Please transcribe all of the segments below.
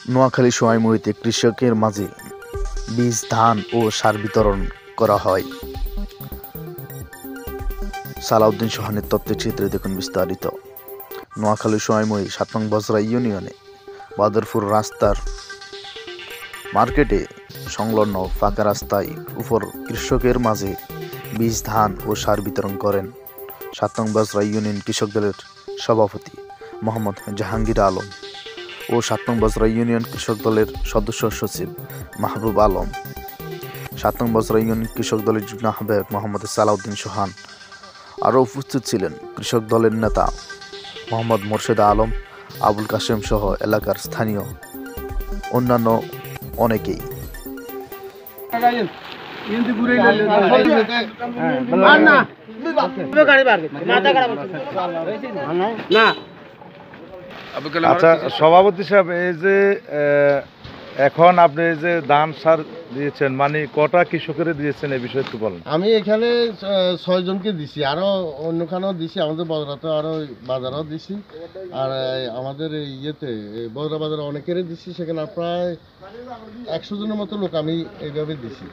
নোয়াখালী সোয়াইমুড়িতে কৃষকের মাঝে বীজ, ধান ও সার বিতরণ করা হয়। সালাউদ্দিন সোহানের তথ্যচিত্রে দেখুন বিস্তারিত। নোয়াখালী সোয়াইমুড়ি ৭ নং বজরা ইউনিয়নে বাদরপুর রাস্তার মার্কেটে সংলগ্ন ফাঁকা রাস্তার উপর কৃষকের মাঝে বীজ, ধান ও সার বিতরণ করেন ৭ নং বজরা ইউনিয়ন কৃষক দলের সভাপতি মোহাম্মদ জাহাঙ্গীর আলম ও ৭ নং বজরা ইউনিয়ন কৃষক দলের সদস্য সচিব মাহবুব আলম। ৭ নং বজরা ইউনিয়ন কৃষক দলের যুগ্ম আহ্বায়ক মোহাম্মদ সালাউদ্দিন সোহান। আরও উপস্থিত ছিলেন কৃষক দলের নেতা মোহাম্মদ মোর্শেদা আলম, আবুল কাশেম সহ এলাকার স্থানীয় অন্যান্য অনেকেই। আচ্ছা সভাপতি সাহেব, এই যে এখন আপনি এই যে ধান সার দিয়েছেন, মানে কটা কৃষকের দিয়েছেন এই বিষয়ে একটু বলেন। আমি এখানে 6 জনকে দিছি, আরও অন্যখানেও দিছি, আমাদের বজরাতে আরও বাজারেও দিছি, আর আমাদের এই ইয়েতে বজরা বাজারে অনেকেরই দিছি। সেখানে প্রায় 100 জনের মতো লোক আমি এইভাবে দিছি।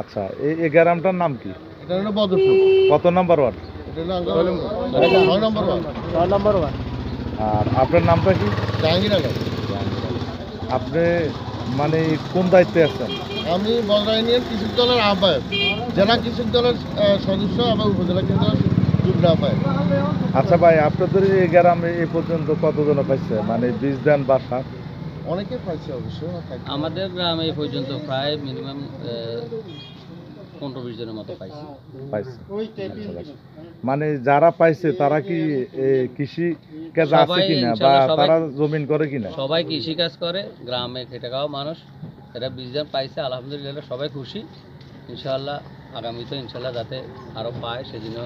আচ্ছা, এই গ্রামটার নাম কি? এটা হলো বদরপুর। কত নম্বর ওয়ার্ড? এটা হলো 6 নম্বর ওয়ার্ড। 6 নম্বর ওয়ার্ড। আর আপনার নামটা কি? জাহাঙ্গীর আলম। আপনি মানে কোন দায়িত্বে আছেন? আমি বজরা ইউনিয়ন কৃষক দলের আহ্বায়ক, জেলা কৃষক দলের সদস্য এবং উপজেলা কৃষক দলের যুগ্ম আহ্বায়ক। আচ্ছা ভাই, আপনাদের এই গ্রামে এই পর্যন্ত কতজন পাইছে মানে বীজ দেন বা সার? অনেকে পাইছে অবশ্য। আমাদের গ্রামে এই পর্যন্ত প্রায় মিনিমাম 15-20 জনের মতো পাইছে। মানে যারা পাইছে তারা কি কৃষি কাজ আছে কিনা বা তারা জমিন করে কিনা? সবাই কৃষি কাজ করে, গ্রামে খেটে খাওয়া মানুষ। এরা বীজদান পাইছে, আলহামদুলিল্লাহ সবাই খুশি। ইনশাআল্লাহ আগামীতে ইনশাআল্লাহ যাতে আরও পায় সেজন্য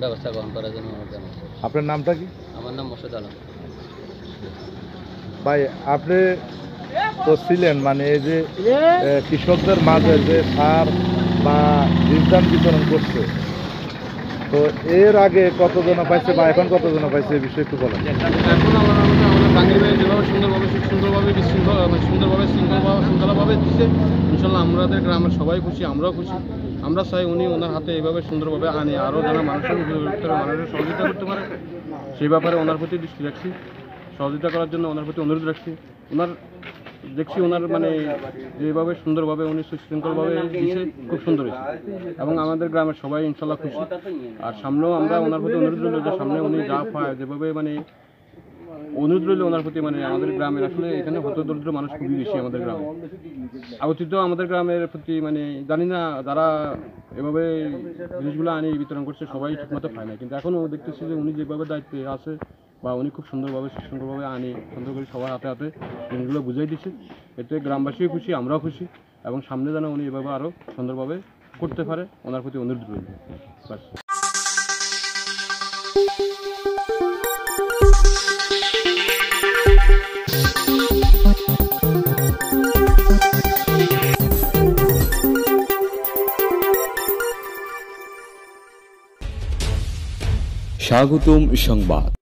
ব্যবস্থা গ্রহণ করার জন্য অনুরোধ জানাই। আপনার নামটা কি? আমার নাম মোর্শেদ আলম। ভাই, আপনি তো ছিলেন মানে এই যে কৃষকদের মাঝে যে সার বা বীজদান বিতরণ করছে, তো এর আগে কতজন পাইছে বা এখন কতজন পাইছে এই বিষয়ে একটু বলেন। এখন আমাদের বাঙালি ভাই যেভাবে সুন্দরভাবে শৃঙ্খলাভাবে দিচ্ছে, ইনশাল্লাহ আমাদের গ্রামের সবাই খুশি, আমরাও খুশি। আমরা চাই উনি ওনার হাতে এইভাবে সুন্দরভাবে আনে, আরও যেন মানুষের সহযোগিতা করতে পারে সেই ব্যাপারে ওনার প্রতি দৃষ্টি রাখছি, সহযোগিতা করার জন্য ওনার প্রতি অনুরোধ রাখছি। ওনার মানে যেভাবে সুন্দরভাবে উনি সুশৃঙ্খলভাবে দিচ্ছে, খুব সুন্দর হয়েছে এবং আমাদের গ্রামের সবাই ইনশাল্লাহ খুশি। আর সামনেও আমরা ওনার প্রতি অনুরোধ রইল যে সামনে উনি যা পায় যেভাবে মানে অনুরোধ রইল ওনার প্রতি, মানে আমাদের গ্রামের আসলে এখানে হতদরিদ্র মানুষ খুবই বেশি আমাদের গ্রামে। অতীত আমাদের গ্রামের প্রতি মানে জানি না যারা এভাবে জিনিসগুলো আনি বিতরণ করছে সবাই ঠিকমতো পায় না, কিন্তু এখনও দেখতেছি যে উনি যেভাবে দায়িত্বে আছে বা উনি খুব সুন্দরভাবে আনি, সুন্দর করে সবার হাতে হাতে জিনিসগুলো বুঝাই দিচ্ছে। এতে গ্রামবাসীও খুশি, আমরাও খুশি এবং সামনে যেন উনি এভাবে আরও সুন্দরভাবে করতে পারে ওনার প্রতি অনুরোধ রইল। স্বাগতম সংবাদ।